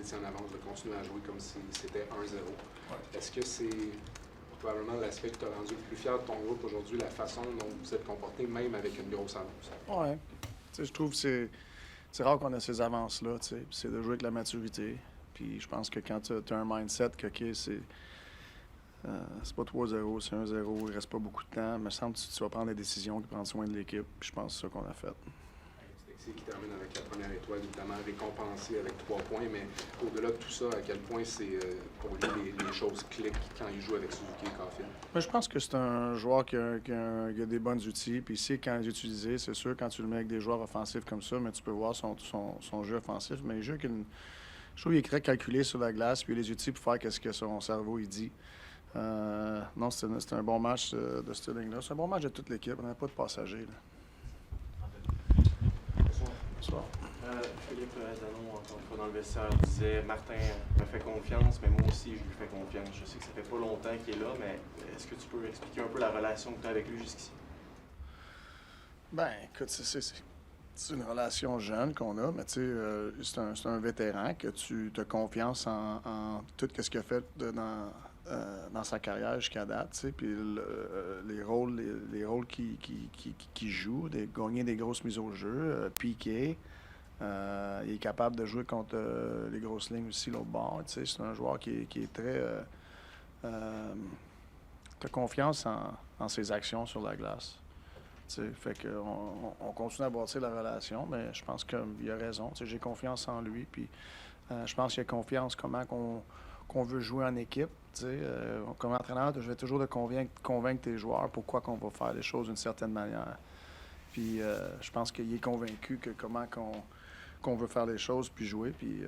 étiez en avance, de continuer à jouer comme si c'était 1-0. Ouais. Est-ce que c'est probablement l'aspect qui t'a rendu le plus fier de ton groupe aujourd'hui, la façon dont vous êtes comporté, même avec une grosse avance? Ouais. Tu sais, je trouve que c'est rare qu'on a ces avances-là, tu sais. C'est de jouer avec la maturité. Puis je pense que quand tu as un mindset que, OK, c'est pas 3-0, c'est 1-0, il reste pas beaucoup de temps, il me semble que tu vas prendre des décisions qui prennent soin de l'équipe. Puis je pense que c'est ça qu'on a fait. C'est qui termine avec la première étoile, évidemment récompensée avec 3 points, mais au-delà de tout ça, à quel point c'est pour lui les choses cliquent quand il joue avec Suzuki et Caulfield? Mais je pense que c'est un joueur qui a des bons outils, puis il sait quand les utiliser. C'est sûr, quand tu le mets avec des joueurs offensifs comme ça, mais tu peux voir son jeu offensif. Mais je trouve qu'il est très calculé sur la glace, puis il a les outils pour faire ce que son cerveau il dit. Non, c'était un bon match de cette ligne-là. C'est un bon match de toute l'équipe. On n'avait pas de passagers. Là. Bonsoir. Philippe Dano, encore une fois dans le vestiaire, disait Martin me fait confiance, mais moi aussi je lui fais confiance. Je sais que ça fait pas longtemps qu'il est là, mais est-ce que tu peux expliquer un peu la relation que tu as avec lui jusqu'ici? Ben, écoute, c'est une relation jeune qu'on a, mais tu sais, c'est un vétéran que tu te confiance en tout ce qu'il a fait dans sa carrière jusqu'à date, tu sais, puis les rôles qu'il joue, gagner des grosses mises au jeu, piquer. Il est capable de jouer contre les grosses lignes aussi, l'autre bord. Tu sais, c'est un joueur qui est très... t'as confiance en ses actions sur la glace. Tu sais, fait qu'on continue à bâtir la relation, mais je pense qu'il a raison. Tu sais, j'ai confiance en lui, puis je pense qu'il a confiance comment qu'on veut jouer en équipe. Tu sais, comme entraîneur, je vais toujours convaincre tes joueurs pourquoi qu'on va faire les choses d'une certaine manière. Puis je pense qu'il est convaincu que comment qu'on veut faire les choses puis jouer. Puis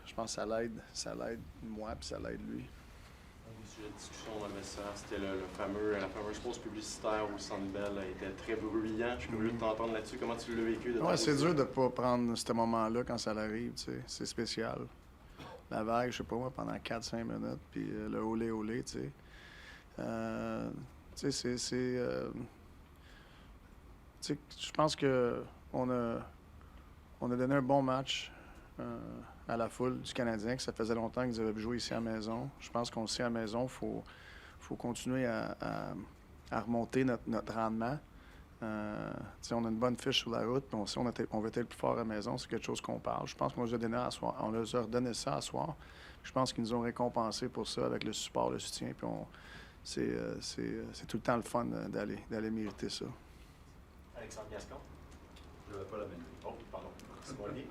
je pense que ça l'aide moi puis ça l'aide lui. Un des sujets de discussion dans le vestiaire, c'était la fameuse pause publicitaire où Centre Bell était très bruyant. Je suis curieux de t'entendre là-dessus. Comment tu l'as vécu? Ouais, c'est dur de ne pas prendre ce moment-là quand ça arrive. Tu sais. C'est spécial. La vague, je sais pas moi, pendant 4-5 minutes, puis le olé, tu sais. Tu sais, tu sais, je pense que on a donné un bon match à la foule du Canadien, que ça faisait longtemps qu'ils avaient joué ici à la maison. Je pense qu'on le sait à la maison, il faut continuer à remonter notre rendement. On a une bonne fiche sur la route, puis on veut être le plus fort à la maison, c'est quelque chose qu'on parle. Je pense qu'on les a donné on leur a redonné ça à soir. Je pense qu'ils nous ont récompensé pour ça avec le support, le soutien, puis c'est tout le temps le fun d'aller mériter ça. Alexandre Gascon. Je n'avais pas la même. Oh, pardon. C'est bon, lié.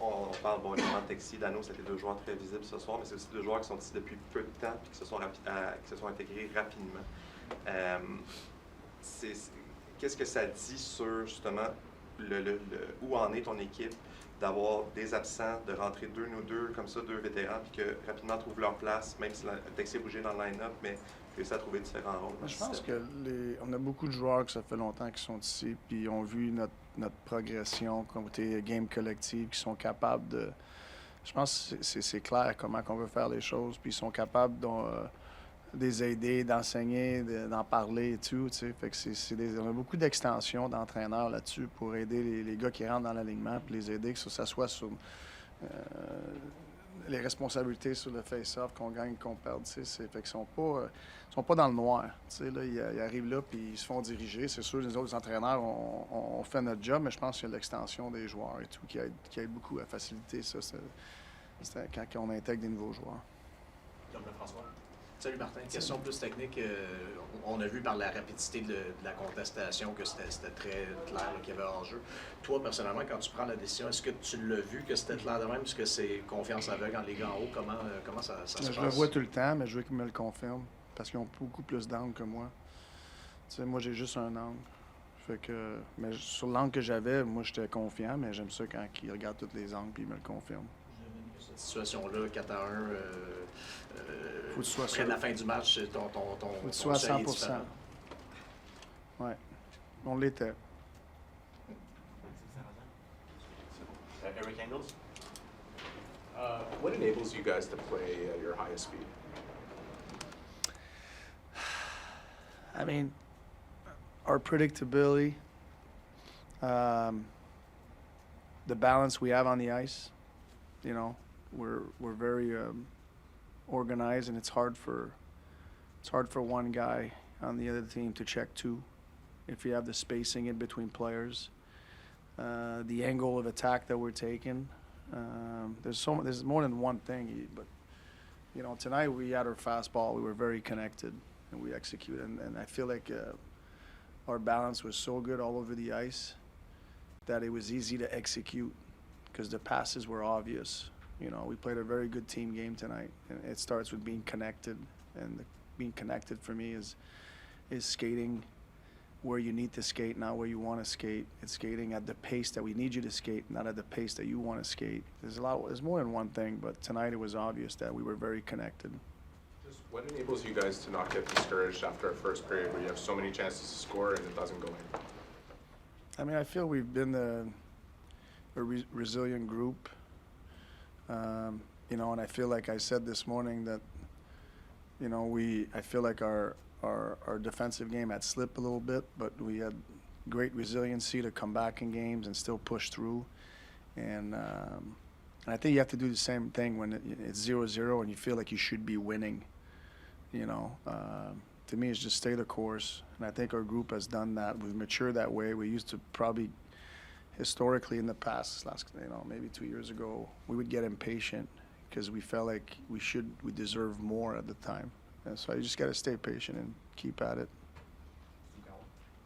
On parle évidemment de Texier, Dano, c'était 2 joueurs très visibles ce soir, mais c'est aussi 2 joueurs qui sont ici depuis peu de temps et qui se sont intégrés rapidement. Qu'est-ce que ça dit sur justement où en est ton équipe d'avoir des absents, de rentrer 2 comme ça, 2 vétérans, puis que rapidement trouvent leur place, même si Texier bougé dans le line-up, mais réussi à trouver différents rôles. Je pense on a beaucoup de joueurs que ça fait longtemps qu'ils sont ici, puis ont vu notre progression, côté game collective, qui sont capables de... Je pense que c'est clair comment on veut faire les choses, puis ils sont capables de les aider, d'enseigner, d'en parler et tout, tu sais. Fait que on a beaucoup d'extensions d'entraîneurs là-dessus pour aider les gars qui rentrent dans l'alignement, puis les aider, que ça soit sur les responsabilités sur le face-off, qu'on gagne, qu'on perde, tu sais. Fait qu'ils sont pas dans le noir, tu sais, là. Ils arrivent là, puis ils se font diriger. C'est sûr, les autres entraîneurs, on fait notre job, mais je pense qu'il y a l'extension des joueurs et tout qui aide beaucoup à faciliter ça. C'est quand on intègre des nouveaux joueurs. Comme François. Salut Martin, question plus technique. On a vu par la rapidité de la contestation que c'était très clair qu'il y avait hors-jeu. Toi, personnellement, quand tu prends la décision, est-ce que tu l'as vu que c'était clair de même? Est-ce que c'est confiance aveugle en les gars en haut? Comment ça se passe? Je le vois tout le temps, mais je veux qu'ils me le confirment parce qu'ils ont beaucoup plus d'angles que moi. Tu sais, moi, j'ai juste un angle. Fait que, mais sur l'angle que j'avais, moi, j'étais confiant, mais j'aime ça quand ils regardent tous les angles et ils me le confirment. Cette situation-là, 4-1, faut que tu sois près de la fin du match, ton faut que tu sois à 100%. Oui, on l'était. Eric Engels? What enables you guys to play at your highest speed? I mean, our predictability, the balance we have on the ice. You know, we're very organized, and it's hard for one guy on the other team to check two if you have the spacing in between players. The angle of attack that we're taking. There's more than one thing, but you know, tonight we had our fastball. We were very connected, and we executed. And I feel like our balance was so good all over the ice that it was easy to execute because the passes were obvious. You know, we played a very good team game tonight, and it starts with being connected. And being connected for me is skating where you need to skate, not where you want to skate. It's skating at the pace that we need you to skate, not at the pace that you want to skate. There's more than one thing, but tonight it was obvious that we were very connected. Just what enables you guys to not get discouraged after a first period where you have so many chances to score and it doesn't go in? I mean, I feel we've been a resilient group. You know, and I feel like I said this morning that, you know, I feel like our defensive game had slipped a little bit, but we had great resiliency to come back in games and still push through. And I think you have to do the same thing when it's 0-0 and you feel like you should be winning. You know, to me, it's just stay the course. And I think our group has done that. We've matured that way. We used to probably historically in the past, maybe 2 years ago, we would get impatient because we felt like we deserve more at the time. And so you just got to stay patient and keep at it.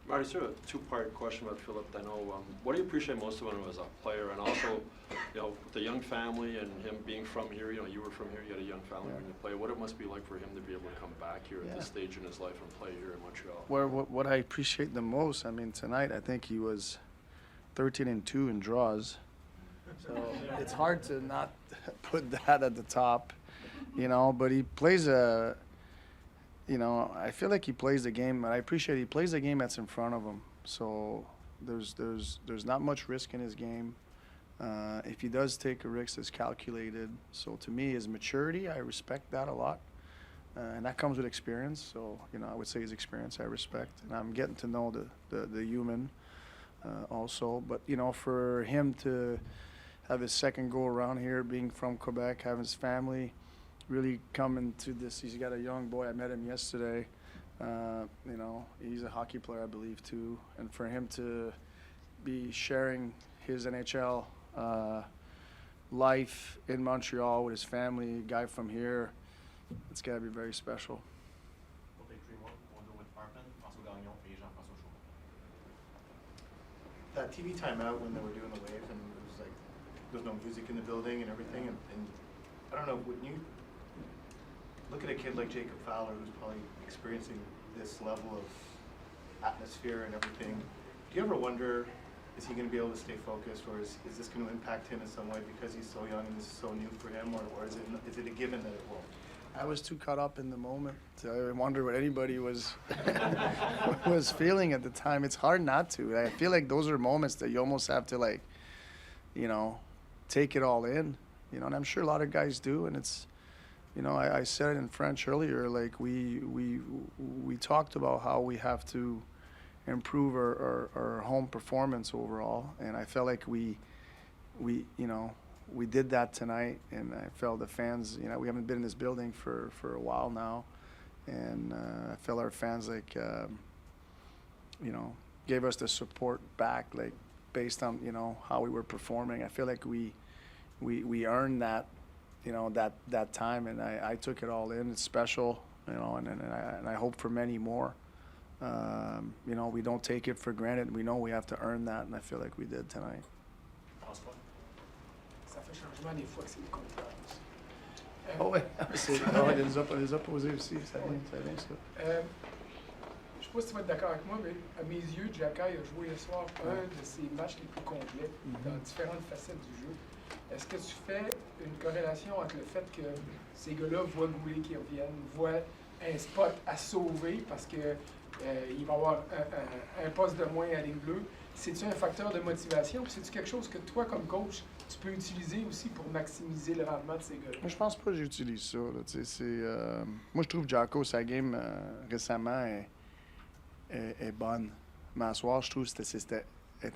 Marty, sort of a two-part question about Philip Danault. What do you appreciate most about him as a player, and also, you know, with the young family and him being from here? You know, you were from here. You had a young family when you played. What it must be like for him to be able to come back here at this stage in his life and play here in Montreal. What I appreciate the most, I mean, tonight I think he was 13-2 in draws. So it's hard to not put that at the top, you know. But he plays you know, I feel like he plays the game, and I appreciate he plays the game that's in front of him. So there's not much risk in his game. If he does take a risk, it's calculated. So to me, his maturity, I respect that a lot, and that comes with experience. So you know, I would say his experience I respect, and I'm getting to know the human also. But you know, for him to have his second go around here, being from Quebec, having his family really coming to this. He's got a young boy. I met him yesterday. You know, he's a hockey player, I believe, too. And for him to be sharing his NHL life in Montreal with his family, a guy from here, it's got to be very special. We'll take three more. We'll go with Bartman, François Gagnon, et Jean-François Chauvin. That TV timeout when they were doing the wave and it was like there's no music in the building and everything, and I don't know, wouldn't you look at a kid like Jacob Fowler, who's probably experiencing this level of atmosphere and everything? Do you ever wonder, is he going to be able to stay focused, or is this going to impact him in some way because he's so young and this is so new for him, or is it a given that it won't? I was too caught up in the moment. I wonder what anybody was was feeling at the time. It's hard not to. I feel like those are moments that you almost have to, like, you know, take it all in. You know, and I'm sure a lot of guys do, and it's, you know, I said it in French earlier, like we talked about how we have to improve our home performance overall, and I felt like we you know, we did that tonight, and I felt the fans, you know, we haven't been in this building for a while now, and I felt our fans, like, you know, gave us the support back, like, based on, you know, how we were performing. I feel like we earned that, you know, that time, and I took it all in. It's special, you know, and I hope for many more. You know, we don't take it for granted. We know we have to earn that, and I feel like we did tonight. François. Ça fait changement des fois que c'est le contraire. Oh ouais, les opposés aussi, ça vient ça. Je sais pas si tu vas être d'accord avec moi, mais à mes yeux, Jacky a joué ce soir un de ses matchs les plus complets dans différentes facettes du jeu. Est-ce que tu fais une corrélation entre le fait que ces gars-là voient Goulet qui reviennent, voient un spot à sauver parce que il va y avoir un poste de moins à ligne bleue? C'est-tu un facteur de motivation? Puis c'est-tu quelque chose que toi, comme coach, tu peux utiliser aussi pour maximiser le rendement de ces gars-là? Moi, je pense pas que j'utilise ça. Là, moi, je trouve Jacko, sa game récemment est bonne. Mais à soir, je trouve que c'était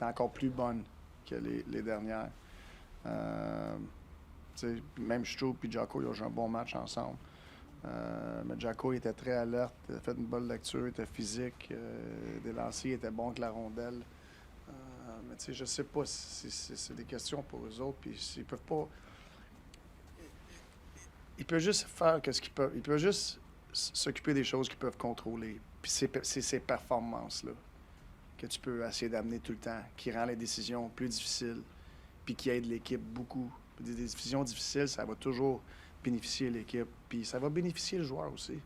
encore plus bonne. que les dernières. Même Stroop et Jocko, ils ont joué un bon match ensemble. Mais Jocko il était très alerte, il a fait une bonne lecture, il était physique, des lancers, il était bon avec la rondelle. Mais tu sais, je sais pas si c'est des questions pour eux autres, puis ils peuvent pas... Ils peuvent juste faire ce qu'ils peuvent. Ils peuvent juste s'occuper des choses qu'ils peuvent contrôler. Puis c'est ces performances-là que tu peux essayer d'amener tout le temps, qui rend les décisions plus difficiles, puis qui aident l'équipe beaucoup. Des décisions difficiles, ça va toujours bénéficier l'équipe, puis ça va bénéficier le joueur aussi.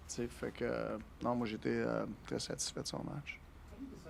Fait que, non, moi, j'étais très satisfait de son match.